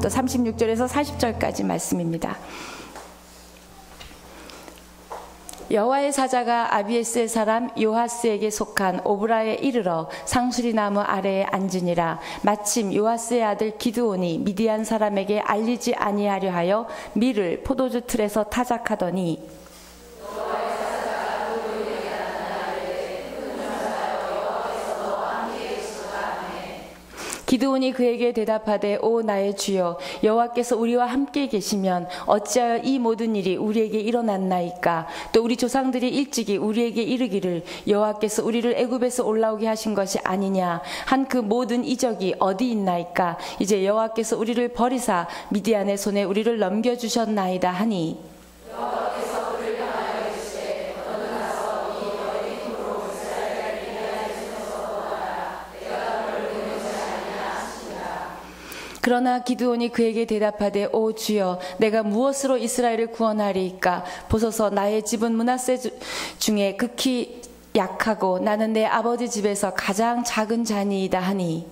또 36절에서 40절까지 말씀입니다. 여호와의 사자가 아비에스의 사람 요하스에게 속한 오브라에 이르러 상수리 나무 아래에 앉으니라. 마침 요하스의 아들 기드온이 미디안 사람에게 알리지 아니하려 하여 밀을 포도주 틀에서 타작하더니 기드온이 그에게 대답하되 오 나의 주여 여호와께서 우리와 함께 계시면 어찌하여 이 모든 일이 우리에게 일어났나이까. 또 우리 조상들이 일찍이 우리에게 이르기를 여호와께서 우리를 애굽에서 올라오게 하신 것이 아니냐 한 그 모든 이적이 어디 있나이까. 이제 여호와께서 우리를 버리사 미디안의 손에 우리를 넘겨주셨나이다 하니 그러나 기드온이 그에게 대답하되 오 주여 내가 무엇으로 이스라엘을 구원하리이까. 보소서 나의 집은 므낫세 중에 극히 약하고 나는 내 아버지 집에서 가장 작은 자니이다 하니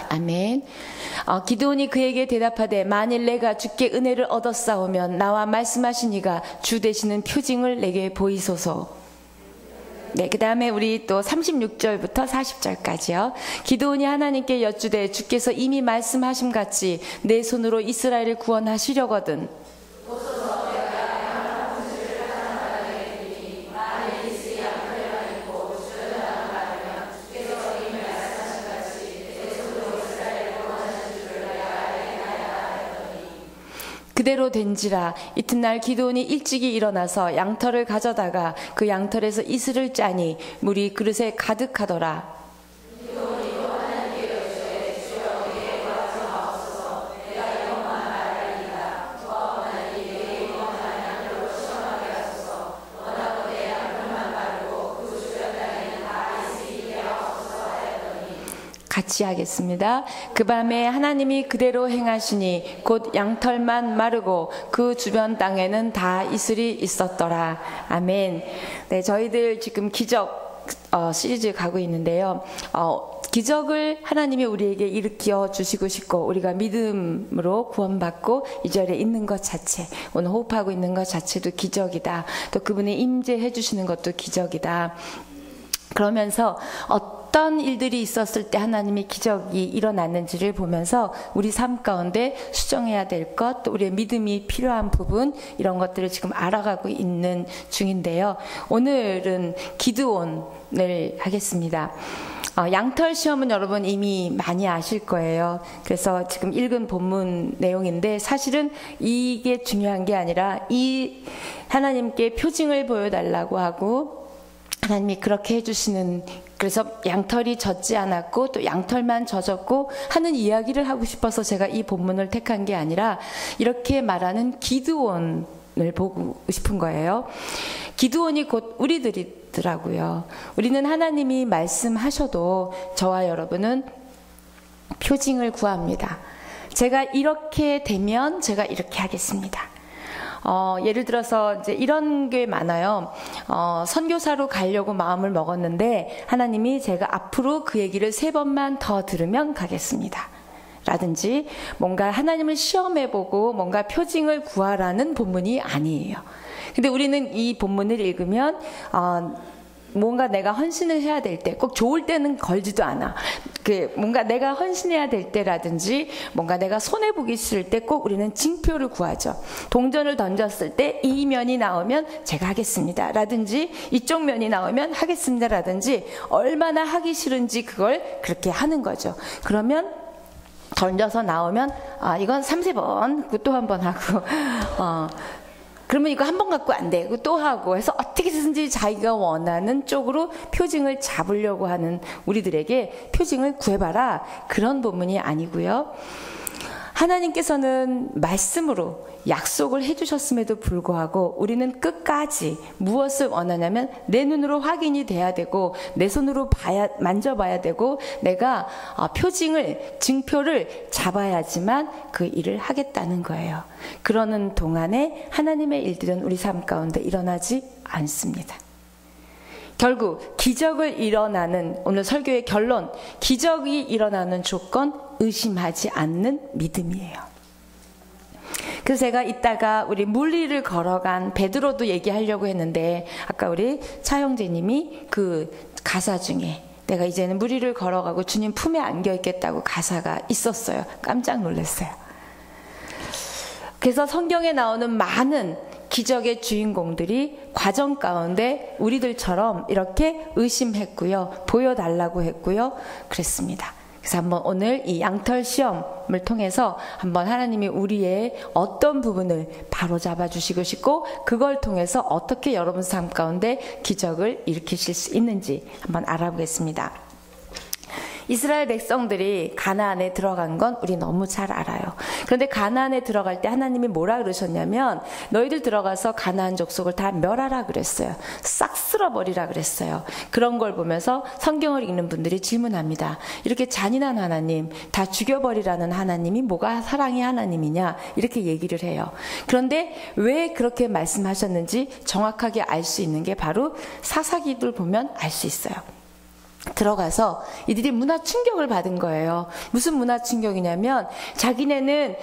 아멘. 기드온이 그에게 대답하되 만일 내가 주께 은혜를 얻었사오면 나와 말씀하신 이가 주 되시는 표징을 내게 보이소서. 네, 그 다음에 우리 또 36절부터 40절까지요. 기드온이 하나님께 여쭈되 주께서 이미 말씀하심 같이 내 손으로 이스라엘을 구원하시려거든 그대로 된지라. 이튿날 기드온이 일찍이 일어나서 양털을 가져다가 그 양털에서 이슬을 짜니 물이 그릇에 가득하더라. 같이 하겠습니다. 그 밤에 하나님이 그대로 행하시니 곧 양털만 마르고 그 주변 땅에는 다 이슬이 있었더라. 아멘. 네, 저희들 지금 기적 시리즈 가고 있는데요. 기적을 하나님이 우리에게 일으켜 주시고 싶고 우리가 믿음으로 구원받고 이 자리에 있는 것 자체, 오늘 호흡하고 있는 것 자체도 기적이다. 또 그분이 임재해 주시는 것도 기적이다. 그러면서 어떤 일들이 있었을 때 하나님의 기적이 일어났는지를 보면서 우리 삶 가운데 수정해야 될 것, 또 우리의 믿음이 필요한 부분, 이런 것들을 지금 알아가고 있는 중인데요. 오늘은 기드온을 하겠습니다. 양털 시험은 여러분 이미 많이 아실 거예요. 그래서 지금 읽은 본문 내용인데 사실은 이게 중요한 게 아니라 이 하나님께 표징을 보여달라고 하고 하나님이 그렇게 해주시는, 그래서 양털이 젖지 않았고 또 양털만 젖었고 하는 이야기를 하고 싶어서 제가 이 본문을 택한 게 아니라 이렇게 말하는 기드온을 보고 싶은 거예요. 기드온이 곧 우리들이더라고요. 우리는 하나님이 말씀하셔도 저와 여러분은 표징을 구합니다. 제가 이렇게 되면 제가 이렇게 하겠습니다. 예를 들어서 이제 이런 게 많아요. 선교사로 가려고 마음을 먹었는데 하나님이 제가 앞으로 그 얘기를 3번만 더 들으면 가겠습니다. 라든지 뭔가 하나님을 시험해보고 뭔가 표징을 구하라는 본문이 아니에요. 근데 우리는 이 본문을 읽으면 뭔가 내가 헌신을 해야 될 때, 꼭 좋을 때는 걸지도 않아. 뭔가 내가 헌신해야 될 때라든지, 뭔가 내가 손해보기 있을 때 꼭 우리는 징표를 구하죠. 동전을 던졌을 때 이 면이 나오면 제가 하겠습니다. 라든지, 이쪽 면이 나오면 하겠습니다. 라든지, 얼마나 하기 싫은지 그걸 그렇게 하는 거죠. 그러면 던져서 나오면, 이건 3-4번, 또 한 번 하고, 그러면 이거 한 번 갖고 안 되고 또 하고 해서 어떻게든지 자기가 원하는 쪽으로 표징을 잡으려고 하는 우리들에게 표징을 구해봐라, 그런 본문이 아니고요. 하나님께서는 말씀으로 약속을 해주셨음에도 불구하고 우리는 끝까지 무엇을 원하냐면 내 눈으로 확인이 돼야 되고 내 손으로 만져봐야 되고 내가 표징을, 징표를 잡아야지만 그 일을 하겠다는 거예요. 그러는 동안에 하나님의 일들은 우리 삶 가운데 일어나지 않습니다. 결국 기적을 일어나는, 오늘 설교의 결론, 기적이 일어나는 조건, 의심하지 않는 믿음이에요. 그래서 제가 이따가 우리 물리를 걸어간 베드로도 얘기하려고 했는데, 아까 우리 차영재님이 그 가사 중에 내가 이제는 무리를 걸어가고 주님 품에 안겨 있겠다고 가사가 있었어요. 깜짝 놀랐어요. 그래서 성경에 나오는 많은 기적의 주인공들이 과정 가운데 우리들처럼 이렇게 의심했고요, 보여달라고 했고요, 그랬습니다. 그래서 한번 오늘 이 양털 시험을 통해서 한번 하나님이 우리의 어떤 부분을 바로 잡아주시고 싶고, 그걸 통해서 어떻게 여러분 삶 가운데 기적을 일으키실 수 있는지 한번 알아보겠습니다. 이스라엘 백성들이 가나안에 들어간 건 우리 너무 잘 알아요. 그런데 가나안에 들어갈 때 하나님이 뭐라 그러셨냐면, 너희들 들어가서 가나안 족속을 다 멸하라 그랬어요. 싹 쓸어버리라 그랬어요. 그런 걸 보면서 성경을 읽는 분들이 질문합니다. 이렇게 잔인한 하나님, 다 죽여버리라는 하나님이 뭐가 사랑의 하나님이냐, 이렇게 얘기를 해요. 그런데 왜 그렇게 말씀하셨는지 정확하게 알 수 있는 게 바로 사사기들 보면 알 수 있어요. 들어가서 이들이 문화 충격을 받은 거예요. 무슨 문화 충격이냐면, 자기네는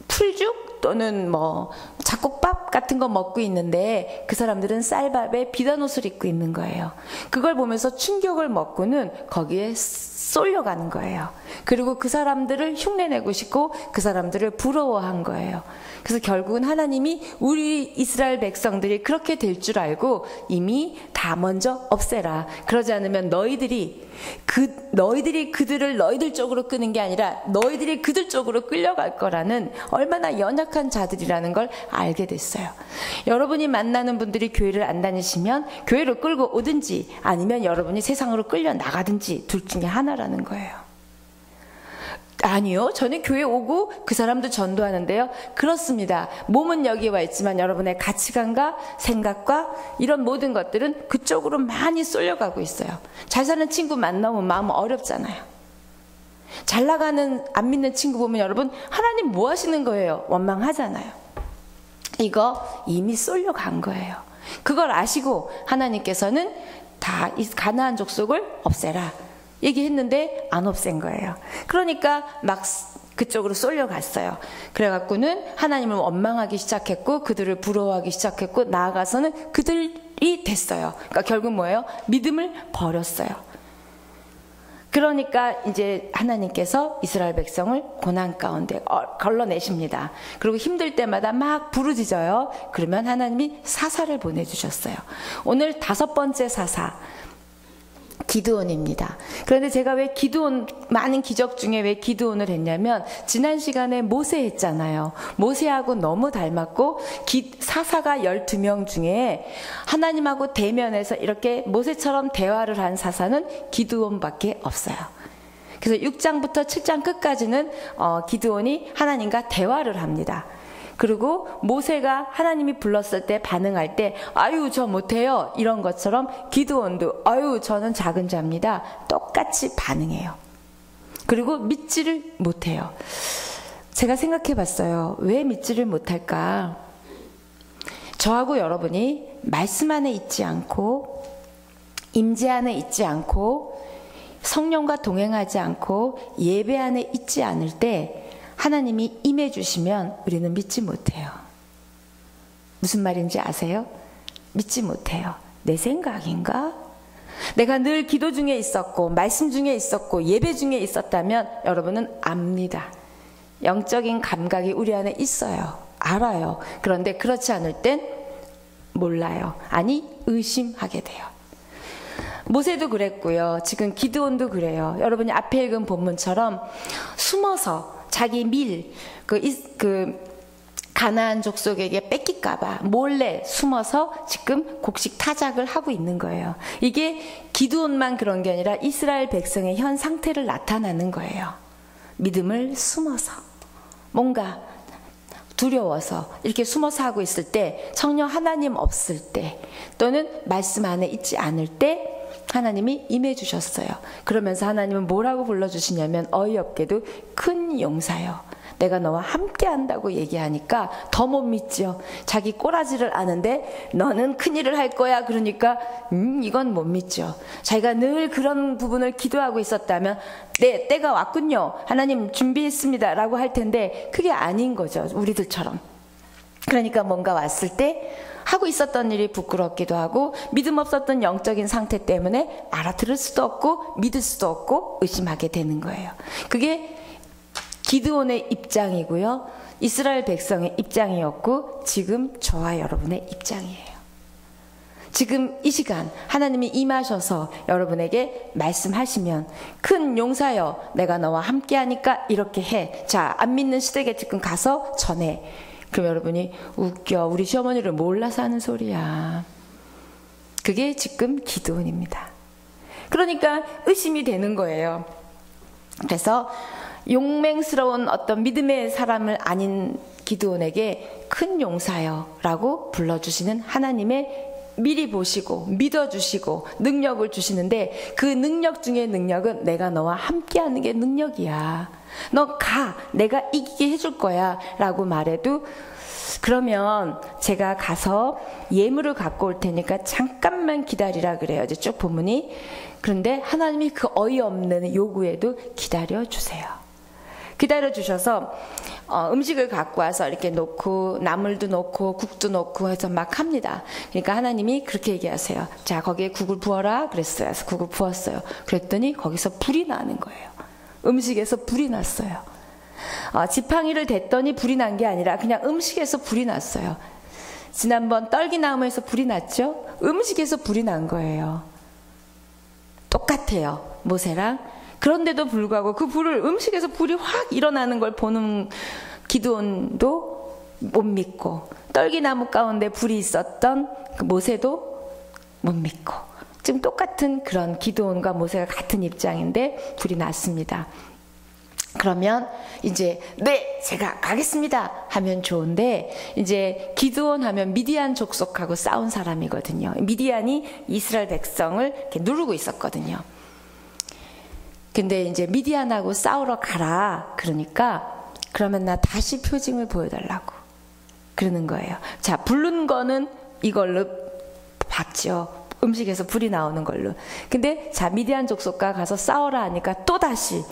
풀죽 또는 뭐 잡곡밥 같은 거 먹고 있는데 그 사람들은 쌀밥에 비단 옷을 입고 있는 거예요. 그걸 보면서 충격을 먹고는 거기에 쏠려가는 거예요. 그리고 그 사람들을 흉내내고 싶고 그 사람들을 부러워한 거예요. 그래서 결국은 하나님이 우리 이스라엘 백성들이 그렇게 될 줄 알고 이미 다 먼저 없애라. 그러지 않으면 너희들이 그들을 너희들 쪽으로 끄는 게 아니라 너희들이 그들 쪽으로 끌려갈 거라는, 얼마나 연약한 자들이라는 걸 알게 됐어요. 여러분이 만나는 분들이 교회를 안 다니시면 교회로 끌고 오든지 아니면 여러분이 세상으로 끌려 나가든지 둘 중에 하나라는 거예요. 아니요, 저는 교회 오고 그 사람도 전도하는데요. 그렇습니다. 몸은 여기 와 있지만 여러분의 가치관과 생각과 이런 모든 것들은 그쪽으로 많이 쏠려가고 있어요. 잘 사는 친구 만나면 마음 어렵잖아요. 잘 나가는 안 믿는 친구 보면 여러분, 하나님 뭐 하시는 거예요? 원망하잖아요. 이거 이미 쏠려간 거예요. 그걸 아시고 하나님께서는 다 이 가나안 족속을 없애라 얘기했는데 안 없앤 거예요. 그러니까 막 그쪽으로 쏠려갔어요. 그래갖고는 하나님을 원망하기 시작했고 그들을 부러워하기 시작했고 나아가서는 그들이 됐어요. 그러니까 결국 뭐예요? 믿음을 버렸어요. 그러니까 이제 하나님께서 이스라엘 백성을 고난 가운데 걸러내십니다. 그리고 힘들 때마다 막 부르짖어요. 그러면 하나님이 사사를 보내주셨어요. 오늘 5번째 사사, 기드온입니다. 그런데 제가 왜 많은 기적 중에 왜 기드온을 했냐면, 지난 시간에 모세 했잖아요. 모세하고 너무 닮았고, 사사가 12명 중에 하나님하고 대면해서 이렇게 모세처럼 대화를 한 사사는 기드온밖에 없어요. 그래서 6장부터 7장 끝까지는 기드온이 하나님과 대화를 합니다. 그리고 모세가 하나님이 불렀을 때 반응할 때 아유 저 못해요 이런 것처럼 기드온도 아유 저는 작은 자입니다 똑같이 반응해요. 그리고 믿지를 못해요. 제가 생각해 봤어요. 왜 믿지를 못할까? 저하고 여러분이 말씀 안에 있지 않고 임재 안에 있지 않고 성령과 동행하지 않고 예배 안에 있지 않을 때 하나님이 임해 주시면 우리는 믿지 못해요. 무슨 말인지 아세요? 믿지 못해요. 내 생각인가? 내가 늘 기도 중에 있었고 말씀 중에 있었고 예배 중에 있었다면 여러분은 압니다. 영적인 감각이 우리 안에 있어요. 알아요. 그런데 그렇지 않을 땐 몰라요. 아니 의심하게 돼요. 모세도 그랬고요. 지금 기드온도 그래요. 여러분이 앞에 읽은 본문처럼 숨어서 자기 가나안 족속에게 뺏길까봐 몰래 숨어서 지금 곡식 타작을 하고 있는 거예요. 이게 기드온만 그런 게 아니라 이스라엘 백성의 현 상태를 나타나는 거예요. 믿음을 숨어서 뭔가 두려워서 이렇게 숨어서 하고 있을 때, 성령 하나님 없을 때 또는 말씀 안에 있지 않을 때 하나님이 임해 주셨어요. 그러면서 하나님은 뭐라고 불러주시냐면 어이없게도 큰 용사요. 내가 너와 함께 한다고 얘기하니까 더 못 믿죠. 자기 꼬라지를 아는데 너는 큰일을 할 거야. 그러니까 이건 못 믿죠. 자기가 늘 그런 부분을 기도하고 있었다면 네, 때가 왔군요. 하나님 준비했습니다. 라고 할 텐데 그게 아닌 거죠. 우리들처럼. 그러니까 뭔가 왔을 때 하고 있었던 일이 부끄럽기도 하고 믿음 없었던 영적인 상태 때문에 알아들을 수도 없고 믿을 수도 없고 의심하게 되는 거예요. 그게 기드온의 입장이고요. 이스라엘 백성의 입장이었고 지금 저와 여러분의 입장이에요. 지금 이 시간 하나님이 임하셔서 여러분에게 말씀하시면 큰 용사여 내가 너와 함께하니까 이렇게 해. 자, 안 믿는 시댁에 지금 가서 전해. 그럼 여러분이 웃겨. 우리 시어머니를 몰라서 하는 소리야. 그게 지금 기드온입니다. 그러니까 의심이 되는 거예요. 그래서 용맹스러운 어떤 믿음의 사람을 아닌 기드온에게 큰 용사여 라고 불러주시는 하나님의 미리 보시고 믿어주시고 능력을 주시는데 그 능력 중에 능력은 내가 너와 함께하는 게 능력이야. 너 가. 내가 이기게 해줄 거야. 라고 말해도 그러면 제가 가서 예물을 갖고 올 테니까 잠깐만 기다리라 그래요. 이제 쭉 본문이. 그런데 하나님이 그 어이없는 요구에도 기다려주세요. 기다려주셔서 음식을 갖고 와서 이렇게 놓고 나물도 놓고 국도 놓고 해서 막 합니다. 그러니까 하나님이 그렇게 얘기하세요. 자, 거기에 국을 부어라 그랬어요. 그래서 국을 부었어요. 그랬더니 거기서 불이 나는 거예요. 음식에서 불이 났어요. 지팡이를 댔더니 불이 난 게 아니라 그냥 음식에서 불이 났어요. 지난번 떨기나무에서 불이 났죠? 음식에서 불이 난 거예요. 똑같아요. 모세랑. 그런데도 불구하고 그 불을 음식에서 불이 확 일어나는 걸 보는 기드온도 못 믿고 떨기나무 가운데 불이 있었던 그 모세도 못 믿고 지금 똑같은 그런 기드온과 모세가 같은 입장인데 불이 났습니다. 그러면 이제 네 제가 가겠습니다 하면 좋은데 이제 기드온 하면 미디안 족속하고 싸운 사람이거든요. 미디안이 이스라엘 백성을 이렇게 누르고 있었거든요. 근데 이제 미디안하고 싸우러 가라 그러니까 그러면 나 다시 표징을 보여달라고 그러는 거예요. 자, 부른 거는 이걸로 봤죠. 음식에서 불이 나오는 걸로. 근데 자, 미디안 족속과 가서 싸우라 하니까 또 다시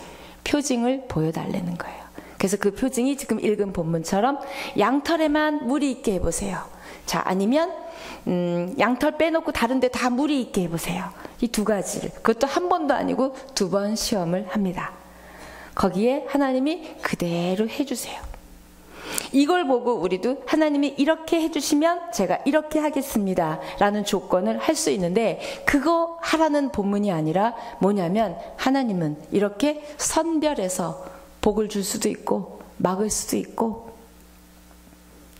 표징을 보여달라는 거예요. 그래서 그 표징이 지금 읽은 본문처럼 양털에만 물이 있게 해보세요. 자, 아니면 양털 빼놓고 다른 데 다 물이 있게 해보세요. 이 두 가지를. 그것도 한 번도 아니고 2번 시험을 합니다. 거기에 하나님이 그대로 해주세요. 이걸 보고 우리도 하나님이 이렇게 해주시면 제가 이렇게 하겠습니다 라는 조건을 할 수 있는데 그거 하라는 본문이 아니라 뭐냐면 하나님은 이렇게 선별해서 복을 줄 수도 있고 막을 수도 있고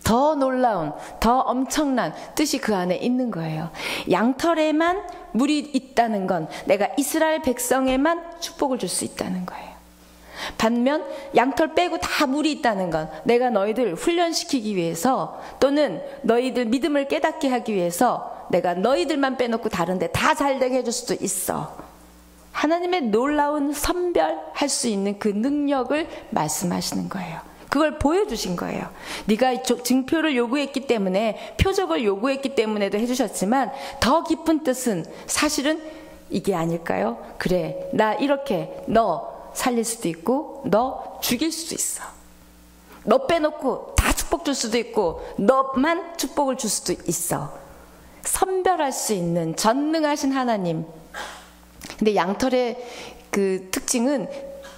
더 놀라운 더 엄청난 뜻이 그 안에 있는 거예요. 양털에만 물이 있다는 건 내가 이스라엘 백성에만 축복을 줄 수 있다는 거예요. 반면 양털 빼고 다 물이 있다는 건 내가 너희들 훈련시키기 위해서 또는 너희들 믿음을 깨닫게 하기 위해서 내가 너희들만 빼놓고 다른데 다 잘되게 해줄 수도 있어. 하나님의 놀라운 선별할 수 있는 그 능력을 말씀하시는 거예요. 그걸 보여주신 거예요. 네가 증표를 요구했기 때문에 표적을 요구했기 때문에도 해주셨지만 더 깊은 뜻은 사실은 이게 아닐까요? 그래, 나 이렇게 너 살릴 수도 있고 너 죽일 수도 있어. 너 빼놓고 다 축복 줄 수도 있고 너만 축복을 줄 수도 있어. 선별할 수 있는 전능하신 하나님. 근데 양털의 그 특징은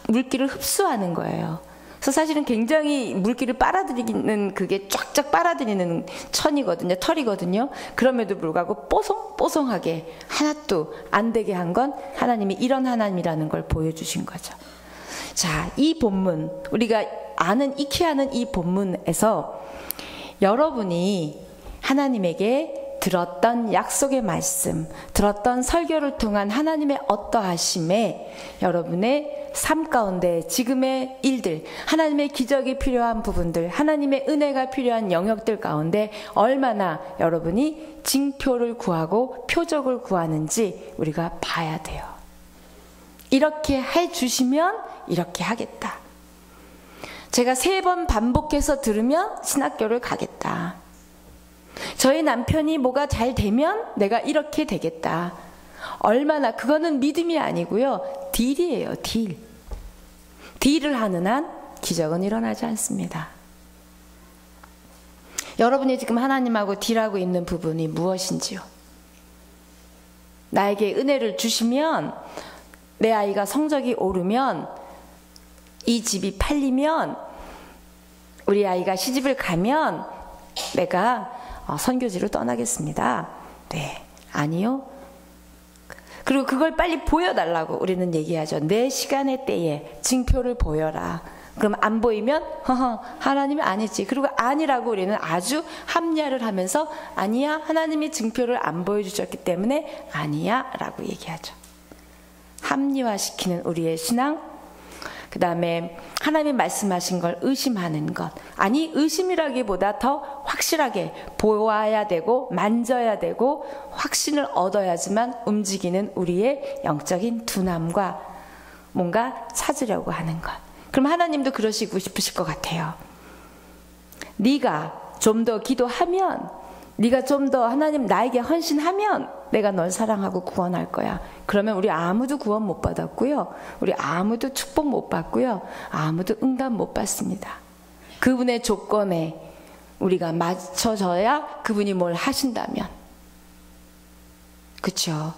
물기를 흡수하는 거예요. 그래서 사실은 굉장히 물기를 빨아들이는 그게 쫙쫙 빨아들이는 천이거든요. 털이거든요. 그럼에도 불구하고 뽀송뽀송하게 하나도 안 되게 한 건 하나님이 이런 하나님이라는 걸 보여주신 거죠. 자, 이 본문 우리가 익히 아는 이 본문에서 여러분이 하나님에게 들었던 약속의 말씀, 들었던 설교를 통한 하나님의 어떠하심에 여러분의 삶 가운데 지금의 일들, 하나님의 기적이 필요한 부분들, 하나님의 은혜가 필요한 영역들 가운데 얼마나 여러분이 징표를 구하고 표적을 구하는지 우리가 봐야 돼요. 이렇게 해주시면 이렇게 하겠다. 제가 3번 반복해서 들으면 신학교를 가겠다. 저희 남편이 뭐가 잘 되면 내가 이렇게 되겠다. 얼마나, 그거는 믿음이 아니고요. 딜이에요, 딜. 딜을 하는 한 기적은 일어나지 않습니다. 여러분이 지금 하나님하고 딜하고 있는 부분이 무엇인지요? 나에게 은혜를 주시면, 내 아이가 성적이 오르면, 이 집이 팔리면, 우리 아이가 시집을 가면 내가 선교지로 떠나겠습니다. 네, 아니요. 그리고 그걸 빨리 보여달라고 우리는 얘기하죠. 내 시간의 때에 징표를 보여라. 그럼 안 보이면 하나님이 아니지. 그리고 아니라고 우리는 아주 합리화를 하면서 아니야, 하나님이 징표를 안 보여주셨기 때문에 아니야 라고 얘기하죠. 합리화시키는 우리의 신앙, 그 다음에 하나님이 말씀하신 걸 의심하는 것. 아니, 의심이라기보다 더 확실하게 보아야 되고 만져야 되고 확신을 얻어야지만 움직이는 우리의 영적인 둔함과 뭔가 찾으려고 하는 것. 그럼 하나님도 그러시고 싶으실 것 같아요. 네가 좀 더 기도하면, 네가 좀 더 하나님 나에게 헌신하면 내가 널 사랑하고 구원할 거야. 그러면 우리 아무도 구원 못 받았고요. 우리 아무도 축복 못 받고요. 아무도 응답 못 받습니다. 그분의 조건에 우리가 맞춰져야 그분이 뭘 하신다면. 그렇죠?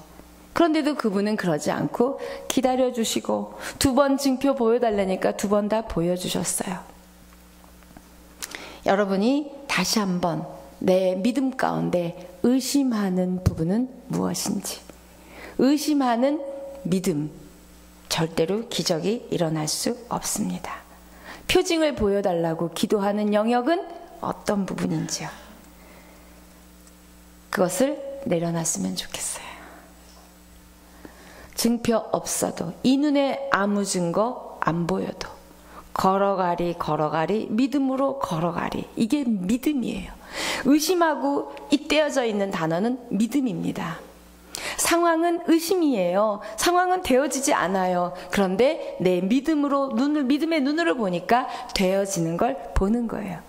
그런데도 그분은 그러지 않고 기다려주시고 2번 징표 보여달라니까 2번 다 보여주셨어요. 여러분이 다시 한번 내 믿음 가운데 의심하는 부분은 무엇인지, 의심하는 믿음, 절대로 기적이 일어날 수 없습니다. 표징을 보여달라고 기도하는 영역은 어떤 부분인지요? 그것을 내려놨으면 좋겠어요. 증표 없어도, 이 눈에 아무 증거 안 보여도 걸어가리 믿음으로 걸어가리. 이게 믿음이에요. 의심하고 잇대어져 있는 단어는 믿음입니다. 상황은 의심이에요. 상황은 되어지지 않아요. 그런데 내 믿음으로 믿음의 눈으로 보니까 되어지는 걸 보는 거예요.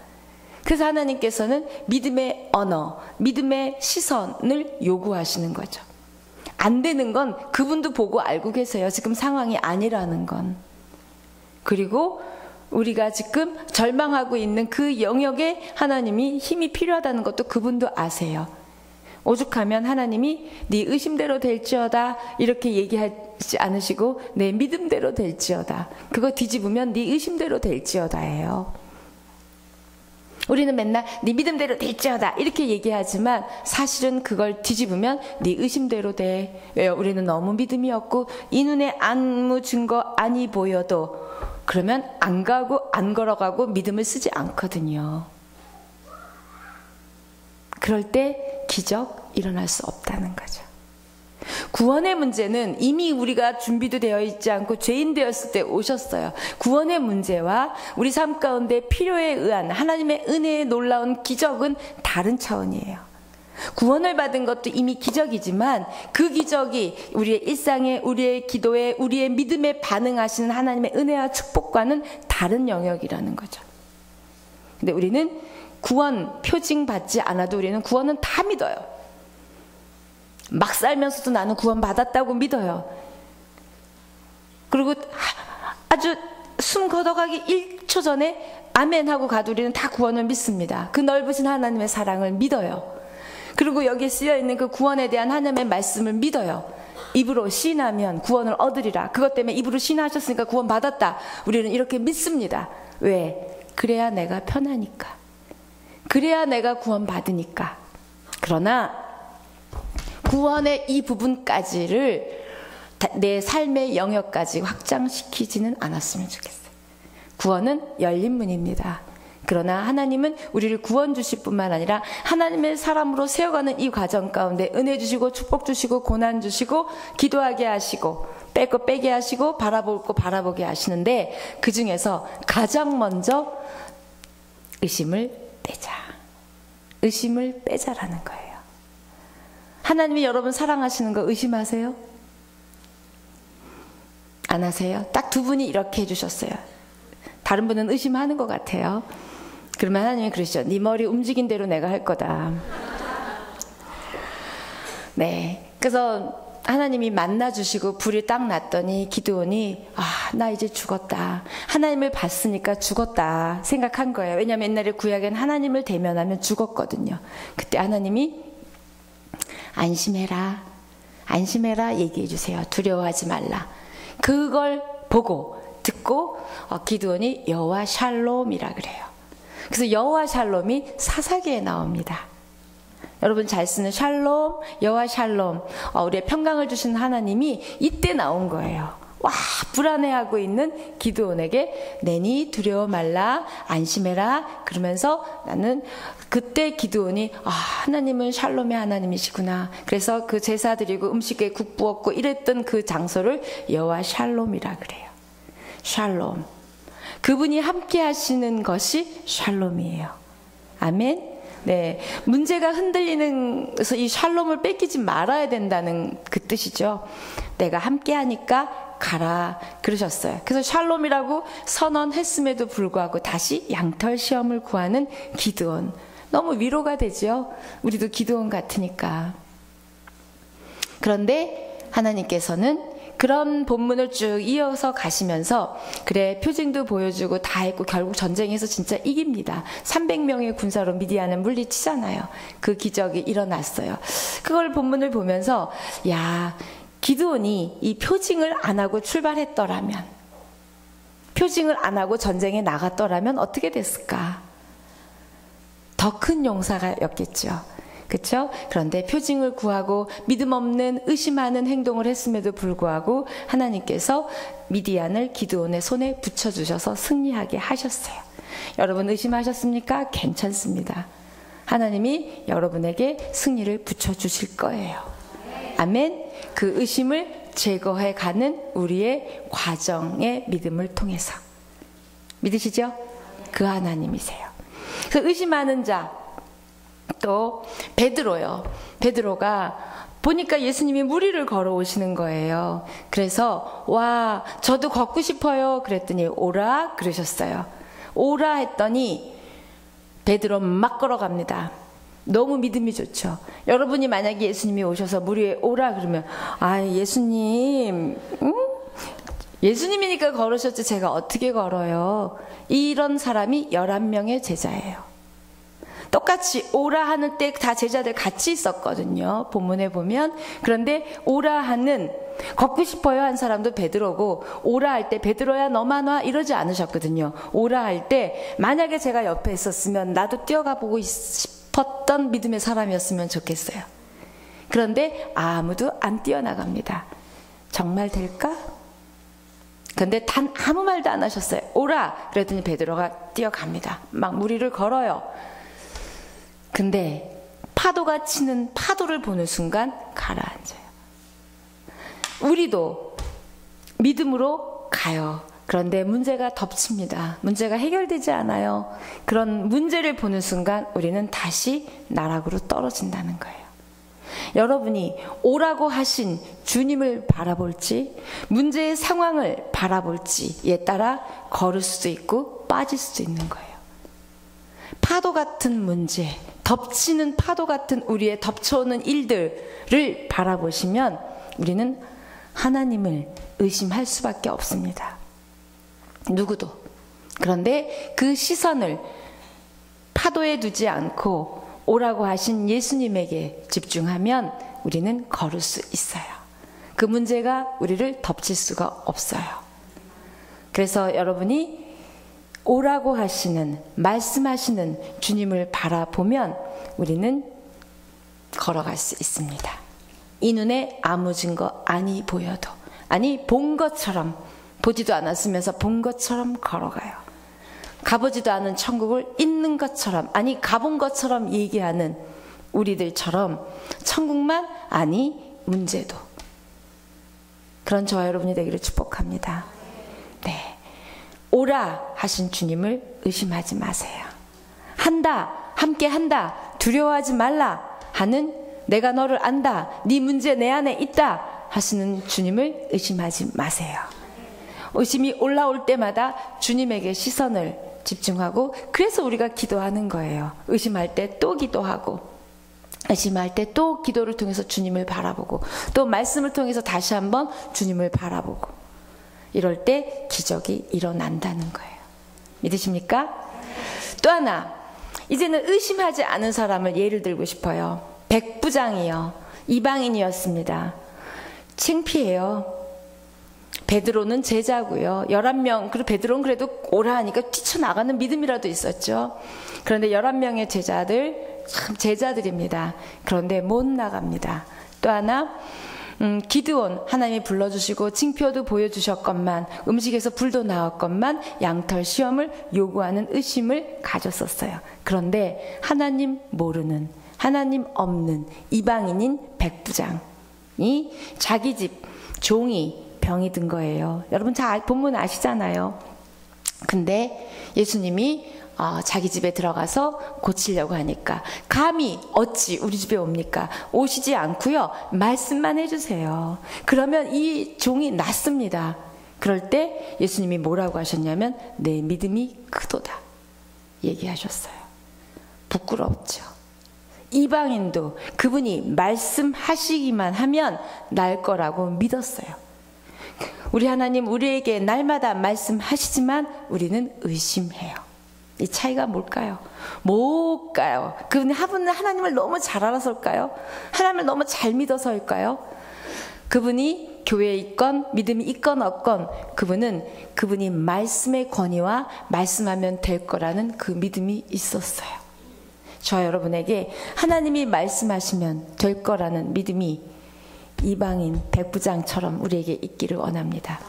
그래서 하나님께서는 믿음의 언어, 믿음의 시선을 요구하시는 거죠. 안 되는 건 그분도 보고 알고 계세요. 지금 상황이 아니라는 건. 그리고 우리가 지금 절망하고 있는 그 영역에 하나님이 힘이 필요하다는 것도 그분도 아세요. 오죽하면 하나님이 네 의심대로 될지어다 이렇게 얘기하지 않으시고 내 믿음대로 될지어다. 그거 뒤집으면 네 의심대로 될지어다예요. 우리는 맨날 네 믿음대로 될지어다 이렇게 얘기하지만 사실은 그걸 뒤집으면 네 의심대로 돼. 왜요? 우리는 너무 믿음이 없고 이 눈에 아무 증거 아니 보여도 그러면 안 가고 안 걸어가고 믿음을 쓰지 않거든요. 그럴 때 기적 일어날 수 없다는 거죠. 구원의 문제는 이미 우리가 준비도 되어 있지 않고 죄인 되었을 때 오셨어요. 구원의 문제와 우리 삶 가운데 필요에 의한 하나님의 은혜의 놀라운 기적은 다른 차원이에요. 구원을 받은 것도 이미 기적이지만 그 기적이 우리의 일상에, 우리의 기도에, 우리의 믿음에 반응하시는 하나님의 은혜와 축복과는 다른 영역이라는 거죠. 근데 우리는 구원 표징 받지 않아도 우리는 구원은 다 믿어요. 막 살면서도 나는 구원 받았다고 믿어요. 그리고 아주 숨 걷어가기 1초 전에 아멘 하고 가도 우리는 다 구원을 믿습니다. 그 넓으신 하나님의 사랑을 믿어요. 그리고 여기에 쓰여있는 그 구원에 대한 하나님의 말씀을 믿어요. 입으로 시인하면 구원을 얻으리라. 그것 때문에 입으로 시인하셨으니까 구원 받았다. 우리는 이렇게 믿습니다. 왜? 그래야 내가 편하니까. 그래야 내가 구원 받으니까. 그러나 구원의 이 부분까지를 내 삶의 영역까지 확장시키지는 않았으면 좋겠어요. 구원은 열린 문입니다. 그러나 하나님은 우리를 구원 주실 뿐만 아니라 하나님의 사람으로 세워가는 이 과정 가운데 은혜 주시고 축복 주시고 고난 주시고 기도하게 하시고 뺄 거 빼게 하시고 바라볼 거 바라보게 하시는데 그 중에서 가장 먼저 의심을 빼자. 의심을 빼자라는 거예요. 하나님이 여러분 사랑하시는 거 의심하세요? 안 하세요? 딱 2분이 이렇게 해주셨어요. 다른 분은 의심하는 것 같아요. 그러면 하나님이 그러시죠. 네 머리 움직인 대로 내가 할 거다. 네. 그래서 하나님이 만나주시고 불이 딱 났더니 기드온이 나 이제 죽었다. 하나님을 봤으니까 죽었다 생각한 거예요. 왜냐하면 옛날에 구약엔 하나님을 대면하면 죽었거든요. 그때 하나님이 안심해라. 안심해라 얘기해 주세요. 두려워하지 말라. 그걸 보고 듣고 기드온이 여호와 샬롬이라 그래요. 그래서 여호와 샬롬이 사사기에 나옵니다. 여러분 잘 쓰는 샬롬, 여호와 샬롬, 우리의 평강을 주신 하나님이 이때 나온 거예요. 와, 불안해하고 있는 기드온에게 내니 두려워 말라, 안심해라. 그러면서 나는 그때 기드온이 하나님은 샬롬의 하나님이시구나. 그래서 그 제사 드리고 음식에 국 부었고 이랬던 그 장소를 여호와 샬롬이라 그래요. 샬롬. 그분이 함께 하시는 것이 샬롬이에요. 아멘. 네, 문제가 흔들리는, 그래서 이 샬롬을 뺏기지 말아야 된다는 그 뜻이죠. 내가 함께 하니까 가라 그러셨어요. 그래서 샬롬이라고 선언했음에도 불구하고 다시 양털 시험을 구하는 기드온. 너무 위로가 되죠. 우리도 기드온 같으니까. 그런데 하나님께서는 그런 본문을 쭉 이어서 가시면서 그래 표징도 보여주고 다 했고 결국 전쟁에서 진짜 이깁니다. 300명의 군사로 미디안을 물리치잖아요. 그 기적이 일어났어요. 그걸 본문을 보면서 야, 기드온이 이 표징을 안 하고 출발했더라면, 표징을 안 하고 전쟁에 나갔더라면 어떻게 됐을까? 더 큰 용사였겠죠. 그렇죠? 그런데 표징을 구하고 믿음 없는 의심하는 행동을 했음에도 불구하고 하나님께서 미디안을 기드온의 손에 붙여주셔서 승리하게 하셨어요. 여러분 의심하셨습니까? 괜찮습니다. 하나님이 여러분에게 승리를 붙여주실 거예요. 아멘. 그 의심을 제거해 가는 우리의 과정의 믿음을 통해서. 믿으시죠? 그 하나님이세요. 그 의심하는 자, 또 베드로요. 베드로가 보니까 예수님이 무리를 걸어오시는 거예요. 그래서 와, 저도 걷고 싶어요. 그랬더니 오라 그러셨어요. 오라 했더니 베드로 막 걸어갑니다. 너무 믿음이 좋죠. 여러분이 만약에 예수님이 오셔서 무리에 오라 그러면 예수님, 예수님이니까 걸으셨지 제가 어떻게 걸어요. 이런 사람이 11명의 제자예요. 똑같이 오라 하는 때 다 제자들 같이 있었거든요. 본문에 보면. 그런데 오라 하는, 걷고 싶어요 한 사람도 베드로고, 오라 할 때 베드로야 너만 와 이러지 않으셨거든요. 오라 할 때 만약에 제가 옆에 있었으면 나도 뛰어가 보고 싶었던 믿음의 사람이었으면 좋겠어요. 그런데 아무도 안 뛰어나갑니다. 정말 될까? 그런데 단 아무 말도 안 하셨어요. 오라! 그랬더니 베드로가 뛰어갑니다. 막 무리를 걸어요. 근데 파도가 치는 파도를 보는 순간 가라앉아요. 우리도 믿음으로 가요. 그런데 문제가 덮칩니다. 문제가 해결되지 않아요. 그런 문제를 보는 순간 우리는 다시 나락으로 떨어진다는 거예요. 여러분이 오라고 하신 주님을 바라볼지 문제의 상황을 바라볼지에 따라 걸을 수도 있고 빠질 수도 있는 거예요. 파도 같은 문제, 덮치는 파도 같은 우리의 덮쳐오는 일들을 바라보시면 우리는 하나님을 의심할 수밖에 없습니다. 누구도. 그런데 그 시선을 파도에 두지 않고 오라고 하신 예수님에게 집중하면 우리는 걸을 수 있어요. 그 문제가 우리를 덮칠 수가 없어요. 그래서 여러분이 오라고 하시는, 말씀하시는 주님을 바라보면 우리는 걸어갈 수 있습니다. 이 눈에 아무 증거 아니 보여도, 아니 본 것처럼, 보지도 않았으면서 본 것처럼 걸어가요. 가보지도 않은 천국을 있는 것처럼, 아니 가본 것처럼 얘기하는 우리들처럼 천국만 아니 문제도. 그런 저와 여러분이 되기를 축복합니다. 네. 오라 하신 주님을 의심하지 마세요. 한다, 함께 한다, 두려워하지 말라 하는 내가 너를 안다, 네 문제 내 안에 있다 하시는 주님을 의심하지 마세요. 의심이 올라올 때마다 주님에게 시선을 집중하고, 그래서 우리가 기도하는 거예요. 의심할 때 또 기도하고, 의심할 때 또 기도를 통해서 주님을 바라보고, 또 말씀을 통해서 다시 한번 주님을 바라보고, 이럴 때 기적이 일어난다는 거예요. 믿으십니까? 또 하나, 이제는 의심하지 않은 사람을 예를 들고 싶어요. 백부장이요, 이방인이었습니다. 창피해요. 베드로는 제자고요. 11명, 그리고 베드로는 그래도 오라 하니까 뛰쳐나가는 믿음이라도 있었죠. 그런데 11명의 제자들, 참 제자들입니다. 그런데 못 나갑니다. 또 하나, 기드온, 하나님이 불러주시고 징표도 보여주셨건만, 음식에서 불도 나왔건만 양털 시험을 요구하는 의심을 가졌었어요. 그런데 하나님 모르는, 하나님 없는 이방인인 백부장이 자기 집 종이 병이 든 거예요. 여러분 잘 본문 아시잖아요. 근데 예수님이 자기 집에 들어가서 고치려고 하니까, 감히 어찌 우리 집에 옵니까? 오시지 않고요, 말씀만 해주세요. 그러면 이 종이 낫습니다. 그럴 때 예수님이 뭐라고 하셨냐면, 내 믿음이 크도다 얘기하셨어요. 부끄럽죠. 이방인도 그분이 말씀하시기만 하면 날 거라고 믿었어요. 우리 하나님 우리에게 날마다 말씀하시지만 우리는 의심해요. 이 차이가 뭘까요? 뭘까요? 그분은 하나님을 너무 잘 알아서일까요? 하나님을 너무 잘 믿어서일까요? 그분이 교회에 있건 믿음이 있건 없건 그분이 말씀의 권위와 말씀하면 될 거라는 그 믿음이 있었어요. 저와 여러분에게 하나님이 말씀하시면 될 거라는 믿음이 이방인 백부장처럼 우리에게 있기를 원합니다.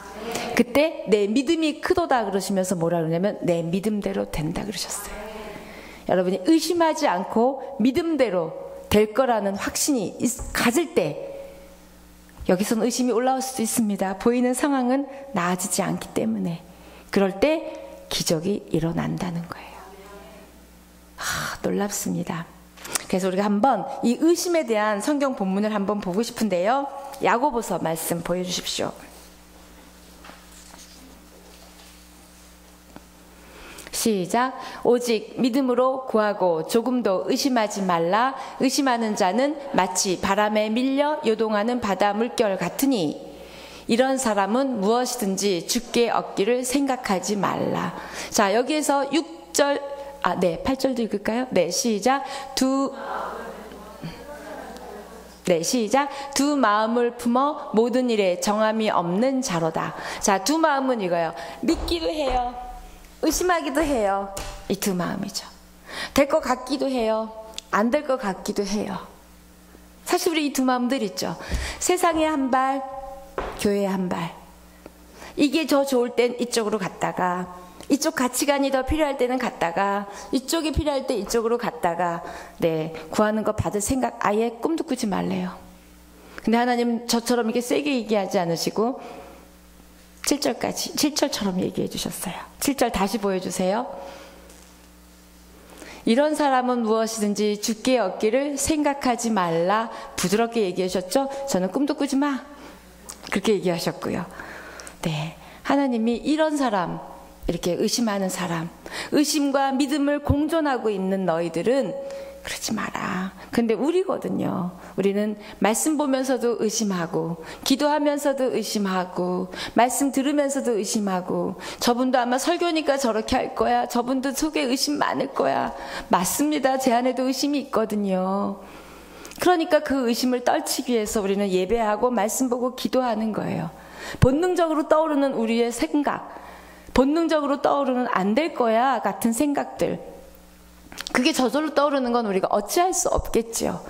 그때 내 믿음이 크도다 그러시면서 뭐라 그러냐면, 내 믿음대로 된다 그러셨어요. 여러분이 의심하지 않고 믿음대로 될 거라는 확신이 가질 때, 여기서는 의심이 올라올 수도 있습니다. 보이는 상황은 나아지지 않기 때문에. 그럴 때 기적이 일어난다는 거예요. 놀랍습니다. 그래서 우리가 한번 이 의심에 대한 성경 본문을 한번 보고 싶은데요. 야고보서 말씀 보여주십시오. 시작. 오직 믿음으로 구하고 조금도 의심하지 말라. 의심하는 자는 마치 바람에 밀려 요동하는 바다 물결 같으니, 이런 사람은 무엇이든지 주께 얻기를 생각하지 말라. 자, 여기에서 8절도 읽을까요? 네, 시작. 두 마음을 품어 모든 일에 정함이 없는 자로다. 자, 두 마음은 이거예요. 믿기도 해요, 의심하기도 해요. 이 두 마음이죠. 될 것 같기도 해요, 안 될 것 같기도 해요. 사실 우리 이 두 마음들 있죠. 세상에 한 발, 교회에 한 발. 이게 더 좋을 땐 이쪽으로 갔다가, 이쪽 가치관이 더 필요할 때는 갔다가, 이쪽이 필요할 때 이쪽으로 갔다가, 네, 구하는 거 받을 생각 아예 꿈도 꾸지 말래요. 근데 하나님 저처럼 이렇게 세게 얘기하지 않으시고 7절처럼 얘기해 주셨어요. 7절 다시 보여주세요. 이런 사람은 무엇이든지 주께 얻기를 생각하지 말라. 부드럽게 얘기하셨죠? 저는 꿈도 꾸지 마, 그렇게 얘기하셨고요. 네, 하나님이 이런 사람, 이렇게 의심하는 사람, 의심과 믿음을 공존하고 있는 너희들은 그러지 마라. 근데 우리거든요. 우리는 말씀 보면서도 의심하고, 기도하면서도 의심하고, 말씀 들으면서도 의심하고, 저분도 아마 설교니까 저렇게 할 거야, 저분도 속에 의심 많을 거야. 맞습니다. 제 안에도 의심이 있거든요. 그러니까 그 의심을 떨치기 위해서 우리는 예배하고 말씀 보고 기도하는 거예요. 본능적으로 떠오르는 우리의 생각, 본능적으로 떠오르는 안 될 거야 같은 생각들, 그게 저절로 떠오르는 건 우리가 어찌할 수 없겠죠.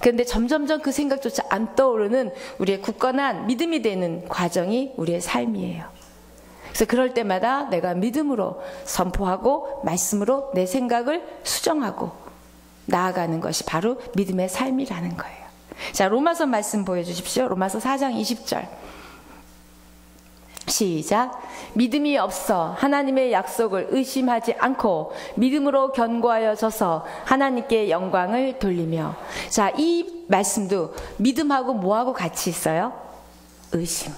그런데 점점점 그 생각조차 안 떠오르는 우리의 굳건한 믿음이 되는 과정이 우리의 삶이에요. 그래서 그럴 때마다 내가 믿음으로 선포하고 말씀으로 내 생각을 수정하고 나아가는 것이 바로 믿음의 삶이라는 거예요. 자, 로마서 말씀 보여주십시오. 로마서 4장 20절. 시작. 믿음이 없어 하나님의 약속을 의심하지 않고 믿음으로 견고하여 져서 하나님께 영광을 돌리며. 자, 이 말씀도 믿음하고 뭐하고 같이 있어요? 의심.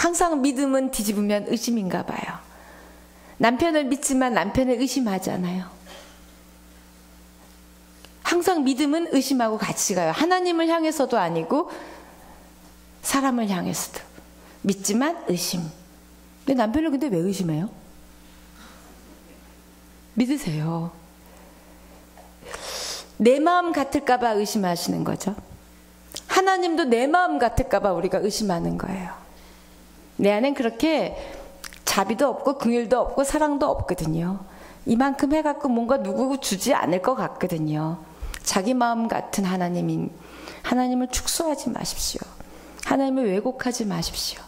항상 믿음은 뒤집으면 의심인가 봐요. 남편을 믿지만 남편을 의심하잖아요. 항상 믿음은 의심하고 같이 가요. 하나님을 향해서도 아니고 사람을 향해서도. 믿지만 의심. 근데 남편을 근데 왜 의심해요? 믿으세요. 내 마음 같을까봐 의심하시는 거죠. 하나님도 내 마음 같을까봐 우리가 의심하는 거예요. 내 안엔 그렇게 자비도 없고 긍휼도 없고 사랑도 없거든요. 이만큼 해갖고 뭔가 누구 주지 않을 것 같거든요. 자기 마음 같은 하나님을 축소하지 마십시오. 하나님을 왜곡하지 마십시오.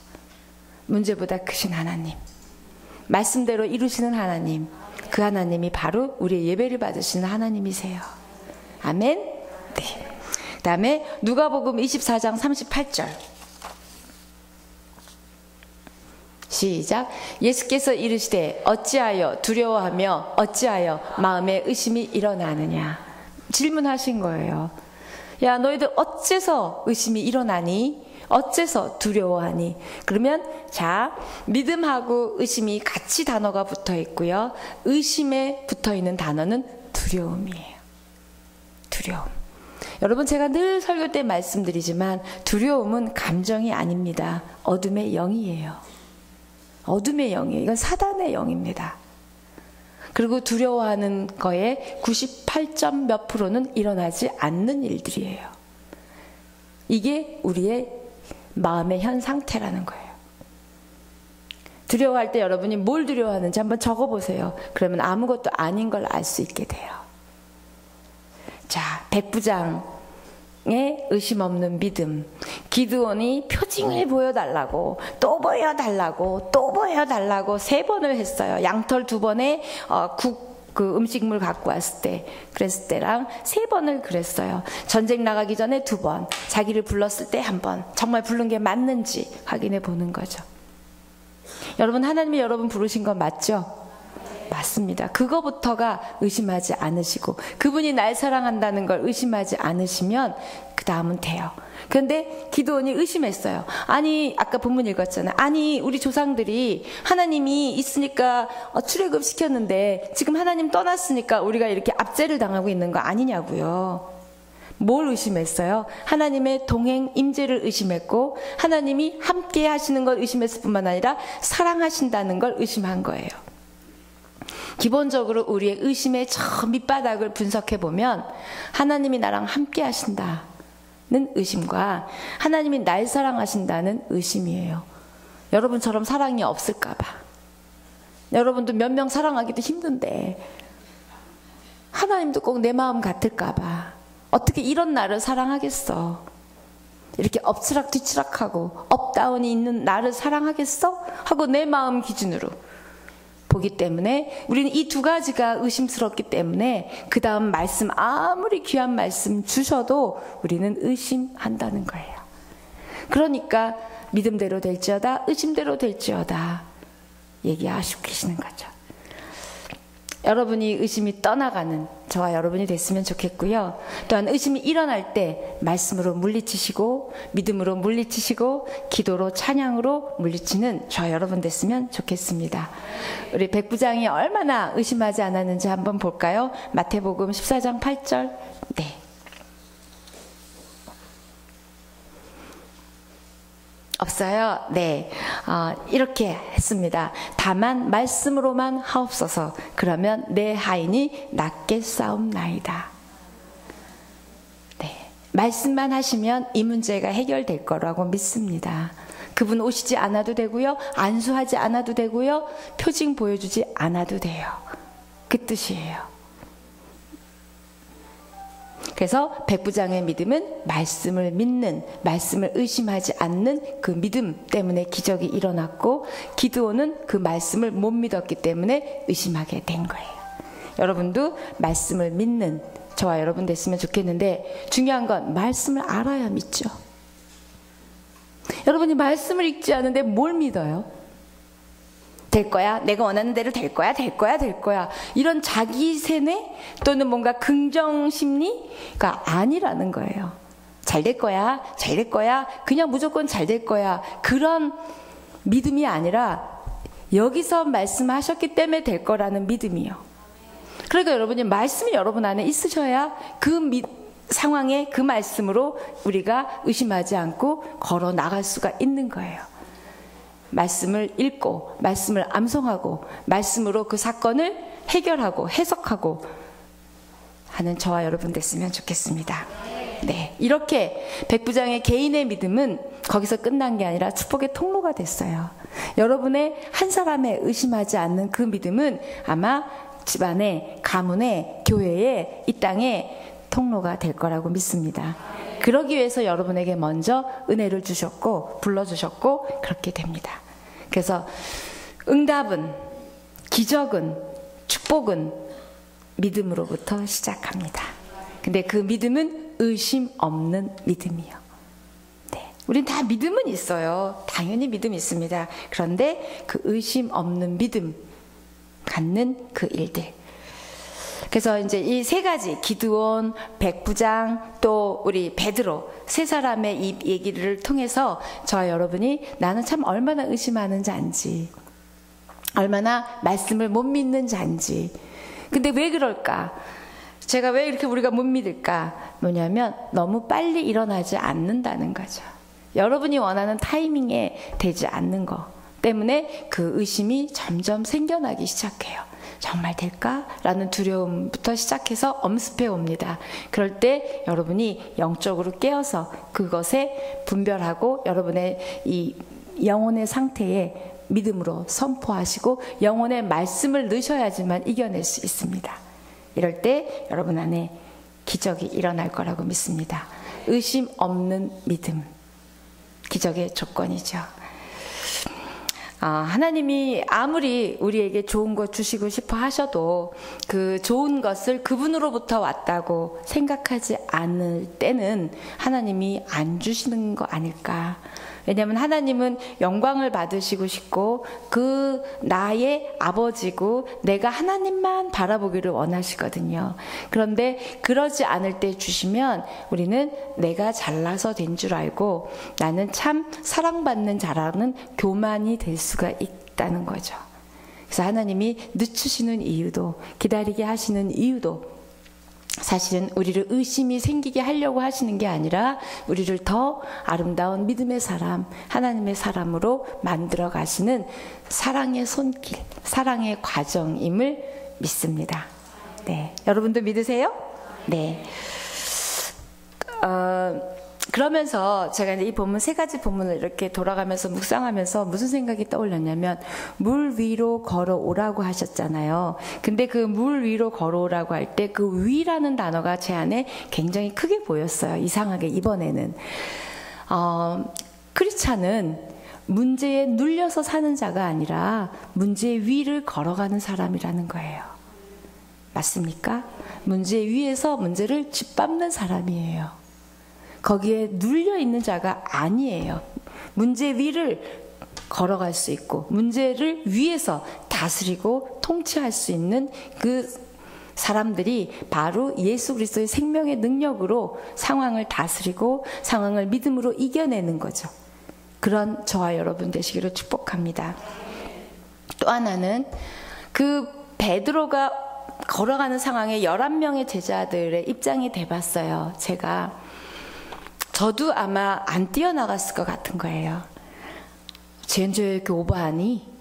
문제보다 크신 하나님, 말씀대로 이루시는 하나님, 그 하나님이 바로 우리의 예배를 받으시는 하나님이세요. 아멘. 네. 그 다음에 누가복음 24장 38절 시작. 예수께서 이르시되 어찌하여 두려워하며 어찌하여 마음에 의심이 일어나느냐. 질문하신 거예요. 야, 너희들 어째서 의심이 일어나니? 어째서 두려워하니? 그러면 자, 믿음하고 의심이 같이 단어가 붙어 있고요. 의심에 붙어 있는 단어는 두려움이에요. 두려움. 여러분, 제가 늘 설교 때 말씀드리지만 두려움은 감정이 아닙니다. 어둠의 영이에요. 어둠의 영이에요. 이건 사단의 영입니다. 그리고 두려워하는 거에 98점 몇 %는 일어나지 않는 일들이에요. 이게 우리의 마음의 현 상태라는 거예요. 두려워할 때 여러분이 뭘 두려워하는지 한번 적어보세요. 그러면 아무것도 아닌 걸 알 수 있게 돼요. 자, 백부장의 의심 없는 믿음. 기드온이 표징을 보여달라고 또 보여달라고 또 보여달라고 3번을 했어요. 양털 2번에 그 음식물 갖고 왔을 때 그랬을 때랑 3번을 그랬어요. 전쟁 나가기 전에 2번, 자기를 불렀을 때 1번, 정말 부른 게 맞는지 확인해 보는 거죠. 여러분, 하나님이 여러분 부르신 건 맞죠? 맞습니다. 그거부터가 의심하지 않으시고 그분이 날 사랑한다는 걸 의심하지 않으시면 그 다음은 돼요. 그런데 기드온이 의심했어요. 아니, 아까 본문 읽었잖아요. 아니, 우리 조상들이 하나님이 있으니까 출애굽 시켰는데 지금 하나님 떠났으니까 우리가 이렇게 압제를 당하고 있는 거 아니냐고요. 뭘 의심했어요? 하나님의 동행 임재를 의심했고 하나님이 함께 하시는 걸 의심했을 뿐만 아니라 사랑하신다는 걸 의심한 거예요. 기본적으로 우리의 의심의 저 밑바닥을 분석해 보면 하나님이 나랑 함께 하신다는 의심과 하나님이 날 사랑하신다는 의심이에요. 여러분처럼 사랑이 없을까 봐. 여러분도 몇 명 사랑하기도 힘든데 하나님도 꼭 내 마음 같을까 봐. 어떻게 이런 나를 사랑하겠어? 이렇게 엎치락 뒤치락하고 업다운이 있는 나를 사랑하겠어? 하고 내 마음 기준으로 보기 때문에 우리는 이 2가지가 의심스럽기 때문에 그 다음 말씀, 아무리 귀한 말씀 주셔도 우리는 의심한다는 거예요. 그러니까 믿음대로 될지어다 의심대로 될지어다 얘기하시고 계시는 거죠. 여러분이 의심이 떠나가는 저와 여러분이 됐으면 좋겠고요. 또한 의심이 일어날 때 말씀으로 물리치시고 믿음으로 물리치시고 기도로 찬양으로 물리치는 저와 여러분 됐으면 좋겠습니다. 우리 백부장이 얼마나 의심하지 않았는지 한번 볼까요? 마태복음 14장 8절. 네. 없어요? 네. 이렇게 했습니다. 다만 말씀으로만 하옵소서. 그러면 내 하인이 낫게 싸움나이다. 네. 말씀만 하시면 이 문제가 해결될 거라고 믿습니다. 그분 오시지 않아도 되고요. 안수하지 않아도 되고요. 표징 보여주지 않아도 돼요. 그 뜻이에요. 그래서 백부장의 믿음은 말씀을 믿는, 말씀을 의심하지 않는 그 믿음 때문에 기적이 일어났고 기드온은 그 말씀을 못 믿었기 때문에 의심하게 된 거예요. 여러분도 말씀을 믿는 저와 여러분 됐으면 좋겠는데 중요한 건 말씀을 알아야 믿죠. 여러분이 말씀을 읽지 않은데 뭘 믿어요? 될 거야. 내가 원하는 대로 될 거야. 될 거야. 될 거야. 이런 자기 세뇌 또는 뭔가 긍정 심리가 아니라는 거예요. 잘 될 거야. 잘 될 거야. 그냥 무조건 잘 될 거야. 그런 믿음이 아니라 여기서 말씀하셨기 때문에 될 거라는 믿음이요. 그러니까 여러분이 말씀이 여러분 안에 있으셔야 그 상황에 그 말씀으로 우리가 의심하지 않고 걸어 나갈 수가 있는 거예요. 말씀을 읽고 말씀을 암송하고 말씀으로 그 사건을 해결하고 해석하고 하는 저와 여러분 됐으면 좋겠습니다. 네, 이렇게 백부장의 개인의 믿음은 거기서 끝난 게 아니라 축복의 통로가 됐어요. 여러분의 한 사람의 의심하지 않는 그 믿음은 아마 집안에, 가문에, 교회에, 이 땅에 통로가 될 거라고 믿습니다. 그러기 위해서 여러분에게 먼저 은혜를 주셨고 불러주셨고 그렇게 됩니다. 그래서 응답은, 기적은, 축복은 믿음으로부터 시작합니다. 근데 그 믿음은 의심 없는 믿음이요. 네, 우린 다 믿음은 있어요. 당연히 믿음이 있습니다. 그런데 그 의심 없는 믿음 갖는 그 일들. 그래서 이제 이 세 가지, 기드온, 백부장, 또 우리 베드로, 세 사람의 이 얘기를 통해서 저와 여러분이 나는 참 얼마나 의심하는 자인지, 얼마나 말씀을 못 믿는 자인지. 근데 왜 그럴까? 제가 왜 이렇게 우리가 못 믿을까? 뭐냐면 너무 빨리 일어나지 않는다는 거죠. 여러분이 원하는 타이밍에 되지 않는 거 때문에 그 의심이 점점 생겨나기 시작해요. 정말 될까? 라는 두려움부터 시작해서 엄습해 옵니다. 그럴 때 여러분이 영적으로 깨어서 그것에 분별하고 여러분의 이 영혼의 상태에 믿음으로 선포하시고 영혼의 말씀을 넣으셔야지만 이겨낼 수 있습니다. 이럴 때 여러분 안에 기적이 일어날 거라고 믿습니다. 의심 없는 믿음, 기적의 조건이죠. 하나님이 아무리 우리에게 좋은 것 주시고 싶어 하셔도 그 좋은 것을 그분으로부터 왔다고 생각하지 않을 때는 하나님이 안 주시는 거 아닐까. 왜냐하면 하나님은 영광을 받으시고 싶고 그 나의 아버지고 내가 하나님만 바라보기를 원하시거든요. 그런데 그러지 않을 때 주시면 우리는 내가 잘나서 된 줄 알고 나는 참 사랑받는 자라는 교만이 될 수가 있다는 거죠. 그래서 하나님이 늦추시는 이유도 기다리게 하시는 이유도 사실은 우리를 의심이 생기게 하려고 하시는 게 아니라 우리를 더 아름다운 믿음의 사람, 하나님의 사람으로 만들어 가시는 사랑의 손길, 사랑의 과정임을 믿습니다. 네, 여러분도 믿으세요? 네. 그러면서 제가 이 본문 세 가지 본문을 이렇게 돌아가면서 묵상하면서 무슨 생각이 떠올렸냐면 물 위로 걸어오라고 하셨잖아요. 근데 그 물 위로 걸어오라고 할 때 그 위라는 단어가 제 안에 굉장히 크게 보였어요. 이상하게 이번에는 크리스찬은 문제에 눌려서 사는 자가 아니라 문제 위를 걸어가는 사람이라는 거예요. 맞습니까? 문제 위에서 문제를 짓밟는 사람이에요. 거기에 눌려 있는 자가 아니에요. 문제 위를 걸어갈 수 있고 문제를 위에서 다스리고 통치할 수 있는 그 사람들이 바로 예수 그리스도의 생명의 능력으로 상황을 다스리고 상황을 믿음으로 이겨내는 거죠. 그런 저와 여러분 되시기를 축복합니다. 또 하나는 그 베드로가 걸어가는 상황에 11명의 제자들의 입장이 돼봤어요. 저도 아마 안 뛰어나갔을 것 같은 거예요. 쟤는 왜 이렇게 오버하니?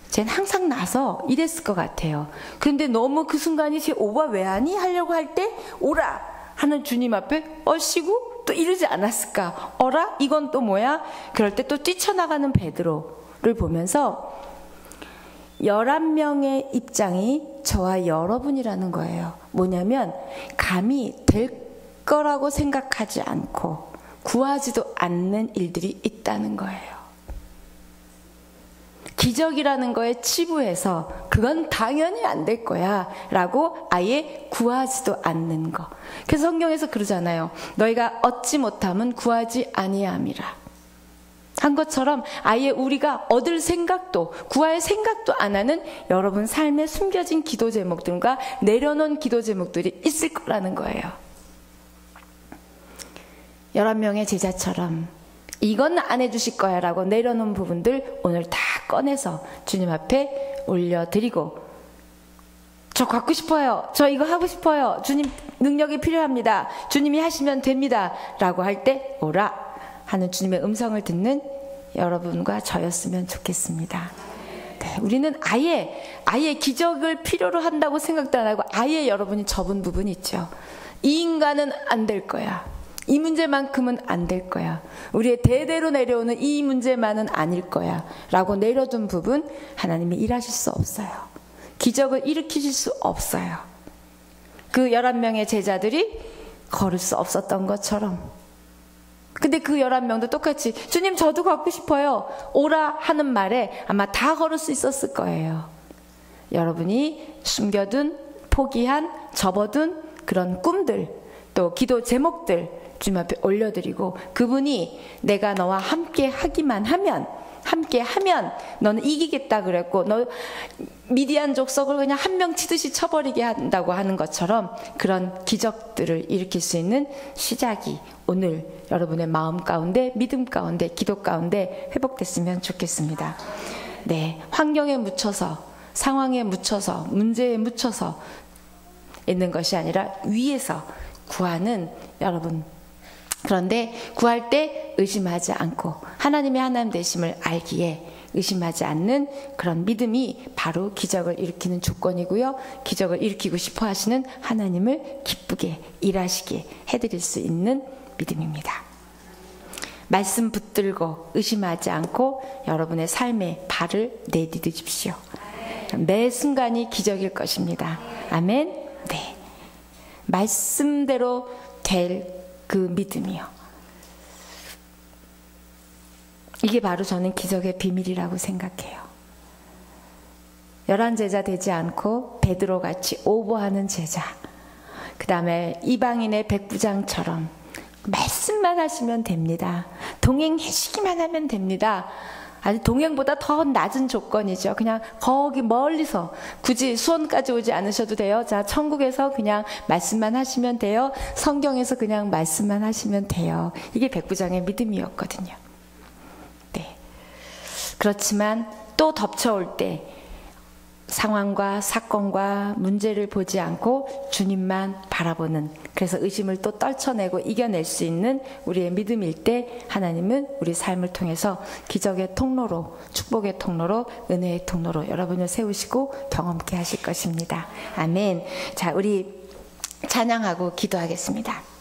쟤는 항상 나서 이랬을 것 같아요. 그런데 너무 그 순간이 쟤 오버 왜 하니? 하려고 할 때 오라 하는 주님 앞에 얼씨구 또 이러지 않았을까? 어라? 이건 또 뭐야? 그럴 때 또 뛰쳐나가는 베드로를 보면서 11명의 입장이 저와 여러분이라는 거예요. 뭐냐면 감히 될 거라고 생각하지 않고 구하지도 않는 일들이 있다는 거예요. 기적이라는 거에 치부해서 그건 당연히 안 될 거야 라고 아예 구하지도 않는 거. 그래서 성경에서 그러잖아요. 너희가 얻지 못함은 구하지 아니함이라 한 것처럼 아예 우리가 얻을 생각도 구할 생각도 안 하는 여러분 삶에 숨겨진 기도 제목들과 내려놓은 기도 제목들이 있을 거라는 거예요. 11명의 제자처럼 이건 안 해주실 거야 라고 내려놓은 부분들 오늘 다 꺼내서 주님 앞에 올려드리고, 저 갖고 싶어요, 저 이거 하고 싶어요, 주님 능력이 필요합니다, 주님이 하시면 됩니다 라고 할 때 오라 하는 주님의 음성을 듣는 여러분과 저였으면 좋겠습니다. 네, 우리는 아예 기적을 필요로 한다고 생각도 안 하고 아예 여러분이 접은 부분이 있죠. 이 인간은 안 될 거야, 이 문제만큼은 안 될 거야, 우리의 대대로 내려오는 이 문제만은 아닐 거야 라고 내려둔 부분, 하나님이 일하실 수 없어요. 기적을 일으키실 수 없어요. 그 11명의 제자들이 걸을 수 없었던 것처럼. 근데 그 11명도 똑같이 주님 저도 갖고 싶어요 오라 하는 말에 아마 다 걸을 수 있었을 거예요. 여러분이 숨겨둔, 포기한, 접어둔 그런 꿈들, 또 기도 제목들 주님 앞에 올려드리고, 그분이 내가 너와 함께 하기만 하면, 너는 이기겠다 그랬고, 너 미디안 족속을 그냥 한 명 치듯이 쳐버리게 한다고 하는 것처럼 그런 기적들을 일으킬 수 있는 시작이 오늘 여러분의 마음 가운데, 믿음 가운데, 기도 가운데 회복됐으면 좋겠습니다. 네, 환경에 묻혀서, 상황에 묻혀서, 문제에 묻혀서 있는 것이 아니라 위에서 구하는 여러분. 그런데 구할 때 의심하지 않고 하나님의 하나님 되심을 알기에 의심하지 않는 그런 믿음이 바로 기적을 일으키는 조건이고요. 기적을 일으키고 싶어 하시는 하나님을 기쁘게 일하시게 해드릴 수 있는 믿음입니다. 말씀 붙들고 의심하지 않고 여러분의 삶에 발을 내디디십시오. 매 순간이 기적일 것입니다. 아멘. 네. 말씀대로 될 그 믿음이요. 이게 바로 저는 기적의 비밀이라고 생각해요. 11제자 되지 않고 베드로같이 오버하는 제자, 그 다음에 이방인의 백부장처럼 말씀만 하시면 됩니다, 동행하시기만 하면 됩니다. 아니, 동행보다 더 낮은 조건이죠. 그냥 거기 멀리서 굳이 수원까지 오지 않으셔도 돼요. 자, 천국에서 그냥 말씀만 하시면 돼요. 성경에서 그냥 말씀만 하시면 돼요. 이게 백부장의 믿음이었거든요. 네. 그렇지만 또 덮쳐올 때 상황과 사건과 문제를 보지 않고 주님만 바라보는, 그래서 의심을 또 떨쳐내고 이겨낼 수 있는 우리의 믿음일 때 하나님은 우리 삶을 통해서 기적의 통로로, 축복의 통로로, 은혜의 통로로 여러분을 세우시고 경험케 하실 것입니다. 아멘. 자, 우리 찬양하고 기도하겠습니다.